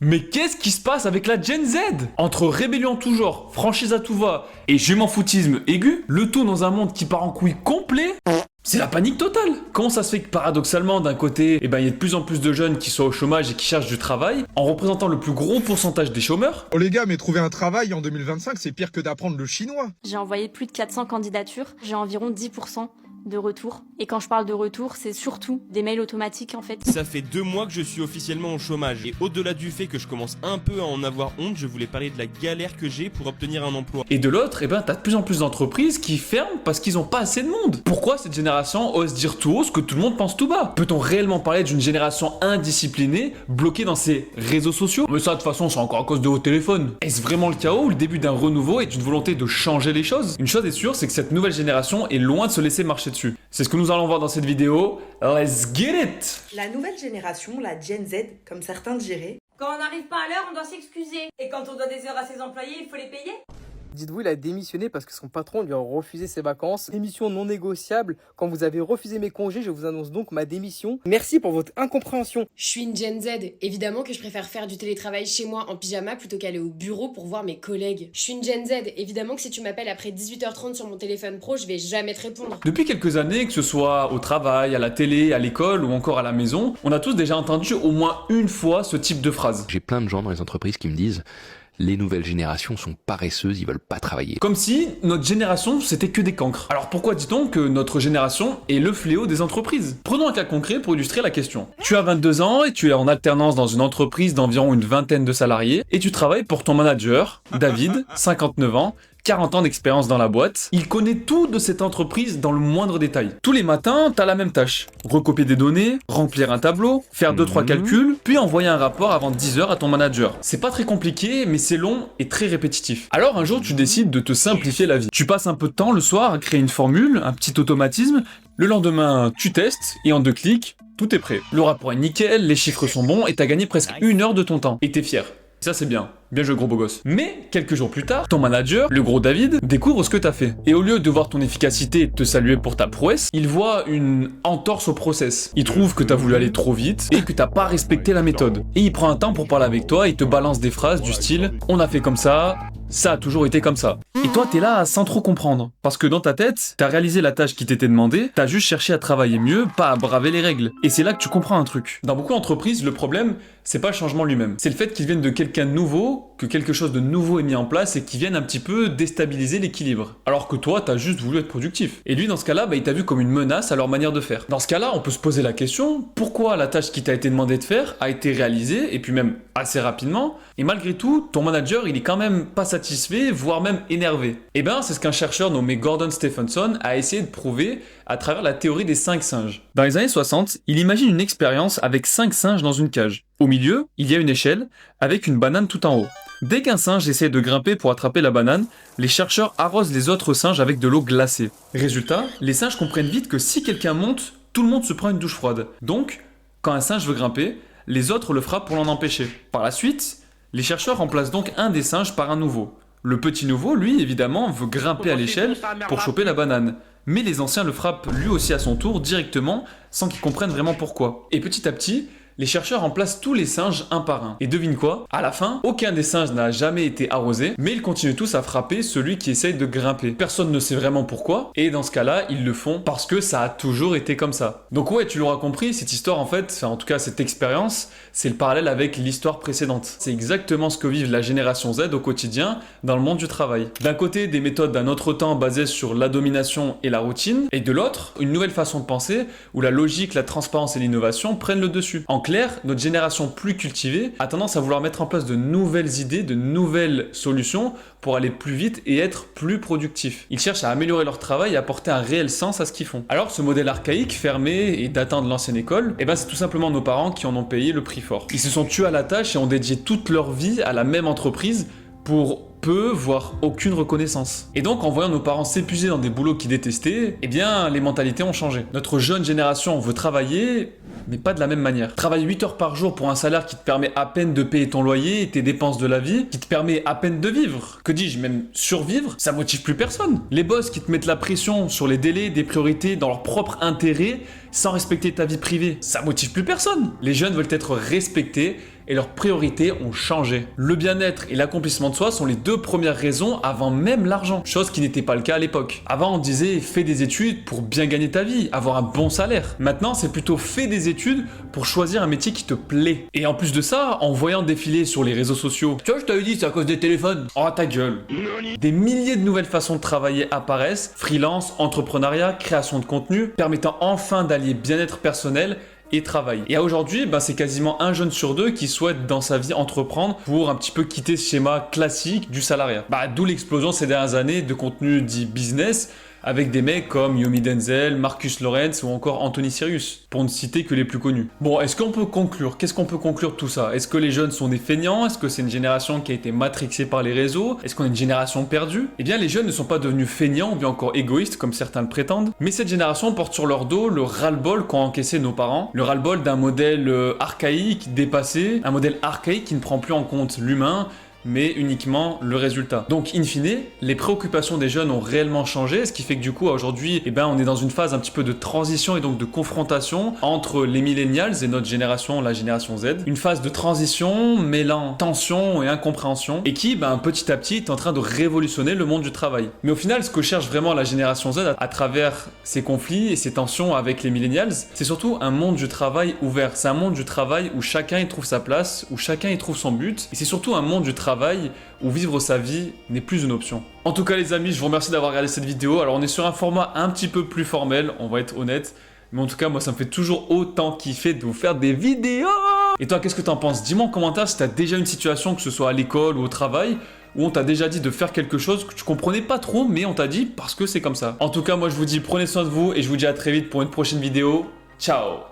Mais qu'est-ce qui se passe avec la Gen Z? Entre rébellion en tout genre, franchise à tout va et je m'en foutisme aigu, le tout dans un monde qui part en couille complet, c'est la panique totale. Comment ça se fait que paradoxalement, d'un côté, il y a de plus en plus de jeunes qui sont au chômage et qui cherchent du travail, en représentant le plus gros pourcentage des chômeurs? Oh les gars, mais trouver un travail en 2025, c'est pire que d'apprendre le chinois. J'ai envoyé plus de 400 candidatures, j'ai environ 10% de retour. Et quand je parle de retour, c'est surtout des mails automatiques en fait. Ça fait 2 mois que je suis officiellement au chômage. Et au-delà du fait que je commence un peu à en avoir honte, je voulais parler de la galère que j'ai pour obtenir un emploi. Et de l'autre, t'as de plus en plus d'entreprises qui ferment parce qu'ils ont pas assez de monde. Pourquoi cette génération ose dire tout haut ce que tout le monde pense tout bas? Peut-on réellement parler d'une génération indisciplinée, bloquée dans ses réseaux sociaux? Mais ça, de toute façon, c'est encore à cause de vos téléphones. Est-ce vraiment le chaos ou le début d'un renouveau et d'une volonté de changer les choses? Une chose est sûre, c'est que cette nouvelle génération est loin de se laisser marcher dessus. C'est ce que nous allons voir dans cette vidéo. Let's get it! La nouvelle génération, la Gen Z, comme certains diraient. Quand on n'arrive pas à l'heure, on doit s'excuser. Et quand on doit des heures à ses employés, il faut les payer. Dites-vous, il a démissionné parce que son patron lui a refusé ses vacances. Démission non négociable. Quand vous avez refusé mes congés, je vous annonce donc ma démission. Merci pour votre incompréhension. Je suis une Gen Z. Évidemment que je préfère faire du télétravail chez moi en pyjama plutôt qu'aller au bureau pour voir mes collègues. Je suis une Gen Z. Évidemment que si tu m'appelles après 18h30 sur mon téléphone pro, je vais jamais te répondre. Depuis quelques années, que ce soit au travail, à la télé, à l'école ou encore à la maison, on a tous déjà entendu au moins une fois ce type de phrase. J'ai plein de gens dans les entreprises qui me disent les nouvelles générations sont paresseuses, ils veulent pas travailler. Comme si notre génération c'était que des cancres. Alors pourquoi dit-on que notre génération est le fléau des entreprises? Prenons un cas concret pour illustrer la question. Tu as 22 ans et tu es en alternance dans une entreprise d'environ une vingtaine de salariés et tu travailles pour ton manager, David, 59 ans, 40 ans d'expérience dans la boîte. Il connaît tout de cette entreprise dans le moindre détail. Tous les matins, t'as la même tâche. Recopier des données, remplir un tableau, faire 2-3 calculs, puis envoyer un rapport avant 10h à ton manager. C'est pas très compliqué, mais c'est long et très répétitif. Alors un jour, tu décides de te simplifier la vie. Tu passes un peu de temps le soir à créer une formule, un petit automatisme. Le lendemain, tu testes et en 2 clics, tout est prêt. Le rapport est nickel, les chiffres sont bons et t'as gagné presque 1 heure de ton temps. Et t'es fier. Ça c'est bien. Bien joué gros beau gosse. Mais, quelques jours plus tard, ton manager, le gros David, découvre ce que t'as fait. Et au lieu de voir ton efficacité et de te saluer pour ta prouesse, il voit une entorse au process. Il trouve que t'as voulu aller trop vite et que t'as pas respecté la méthode. Et il prend un temps pour parler avec toi et te balance des phrases du style « On a fait comme ça a toujours été comme ça ». Et toi t'es là sans trop comprendre. Parce que dans ta tête, t'as réalisé la tâche qui t'était demandée, t'as juste cherché à travailler mieux, pas à braver les règles. Et c'est là que tu comprends un truc. Dans beaucoup d'entreprises, le problème, c'est pas le changement lui-même. C'est le fait qu'il vienne de quelqu'un de nouveau, que quelque chose de nouveau est mis en place et qui vienne un petit peu déstabiliser l'équilibre. Alors que toi, t'as juste voulu être productif. Et lui, dans ce cas-là, il t'a vu comme une menace à leur manière de faire. Dans ce cas-là, on peut se poser la question, pourquoi la tâche qui t'a été demandée de faire a été réalisée, et puis même assez rapidement, et malgré tout, ton manager, il est quand même pas satisfait, voire même énervé. Et c'est ce qu'un chercheur nommé Gordon Stephenson a essayé de prouver à travers la théorie des 5 singes. Dans les années 60, il imagine une expérience avec 5 singes dans une cage. Au milieu, il y a une échelle avec une banane tout en haut. Dès qu'un singe essaie de grimper pour attraper la banane, les chercheurs arrosent les autres singes avec de l'eau glacée. Résultat, les singes comprennent vite que si quelqu'un monte, tout le monde se prend une douche froide. Donc, quand un singe veut grimper, les autres le frappent pour l'en empêcher. Par la suite, les chercheurs remplacent donc un des singes par un nouveau. Le petit nouveau, lui, évidemment, veut grimper à l'échelle pour choper la banane. Mais les anciens le frappent lui aussi à son tour directement, sans qu'ils comprennent vraiment pourquoi. Et petit à petit, les chercheurs remplacent tous les singes un par un. Et devine quoi? À la fin, aucun des singes n'a jamais été arrosé, mais ils continuent tous à frapper celui qui essaye de grimper. Personne ne sait vraiment pourquoi, et dans ce cas-là, ils le font parce que ça a toujours été comme ça. Donc ouais, tu l'auras compris, cette histoire en fait, en tout cas cette expérience, c'est le parallèle avec l'histoire précédente. C'est exactement ce que vivent la génération Z au quotidien dans le monde du travail. D'un côté, des méthodes d'un autre temps basées sur la domination et la routine, et de l'autre, une nouvelle façon de penser où la logique, la transparence et l'innovation prennent le dessus. En clair, notre génération plus cultivée a tendance à vouloir mettre en place de nouvelles idées, de nouvelles solutions pour aller plus vite et être plus productifs. Ils cherchent à améliorer leur travail et à apporter un réel sens à ce qu'ils font. Alors ce modèle archaïque, fermé et datant de l'ancienne école, c'est tout simplement nos parents qui en ont payé le prix fort. Ils se sont tués à la tâche et ont dédié toute leur vie à la même entreprise pour peu, voire aucune reconnaissance. Et donc, en voyant nos parents s'épuiser dans des boulots qu'ils détestaient, les mentalités ont changé. Notre jeune génération veut travailler, mais pas de la même manière. Travaille 8 heures par jour pour un salaire qui te permet à peine de payer ton loyer et tes dépenses de la vie, qui te permet à peine de vivre. Que dis-je, même survivre, ça motive plus personne. Les boss qui te mettent la pression sur les délais, des priorités dans leur propre intérêt, sans respecter ta vie privée, ça motive plus personne. Les jeunes veulent être respectés et leurs priorités ont changé. Le bien-être et l'accomplissement de soi sont les deux premières raisons avant même l'argent, chose qui n'était pas le cas à l'époque. Avant on disait fais des études pour bien gagner ta vie, avoir un bon salaire. Maintenant c'est plutôt fais des études pour choisir un métier qui te plaît. Et en plus de ça, en voyant défiler sur les réseaux sociaux, tu vois je t'avais dit c'est à cause des téléphones. Oh ta gueule. Des milliers de nouvelles façons de travailler apparaissent, freelance, entrepreneuriat, création de contenu, permettant enfin d'allier bien-être personnel et travail. Et aujourd'hui, c'est quasiment un jeune sur deux qui souhaite dans sa vie entreprendre pour un petit peu quitter ce schéma classique du salariat. D'où l'explosion ces dernières années de contenu dit business, avec des mecs comme Yomi Denzel, Marcus Lawrence ou encore Anthony Sirius, pour ne citer que les plus connus. Bon, est-ce qu'on peut conclure? Qu'est-ce qu'on peut conclure de tout ça? Est-ce que les jeunes sont des feignants? Est-ce que c'est une génération qui a été matrixée par les réseaux? Est-ce qu'on est une génération perdue? Eh bien, les jeunes ne sont pas devenus feignants ou bien encore égoïstes, comme certains le prétendent, mais cette génération porte sur leur dos le ras-le-bol qu'ont encaissé nos parents, le ras-le-bol d'un modèle archaïque, dépassé, un modèle archaïque qui ne prend plus en compte l'humain, mais uniquement le résultat. Donc, in fine, les préoccupations des jeunes ont réellement changé, ce qui fait que du coup, aujourd'hui, on est dans une phase un petit peu de transition et donc de confrontation entre les millennials et notre génération, la génération Z. Une phase de transition mêlant tension et incompréhension et qui, petit à petit, est en train de révolutionner le monde du travail. Mais au final, ce que cherche vraiment la génération Z à travers ces conflits et ces tensions avec les millennials, c'est surtout un monde du travail ouvert. C'est un monde du travail où chacun y trouve sa place, où chacun y trouve son but, et c'est surtout un monde du travail où vivre sa vie n'est plus une option. En tout cas les amis, je vous remercie d'avoir regardé cette vidéo. Alors on est sur un format un petit peu plus formel, on va être honnête. Mais en tout cas, moi ça me fait toujours autant kiffer de vous faire des vidéos. Et toi, qu'est-ce que t'en penses? Dis-moi en commentaire si t'as déjà une situation, que ce soit à l'école ou au travail, où on t'a déjà dit de faire quelque chose que tu comprenais pas trop, mais on t'a dit parce que c'est comme ça. En tout cas, moi je vous dis prenez soin de vous et je vous dis à très vite pour une prochaine vidéo. Ciao!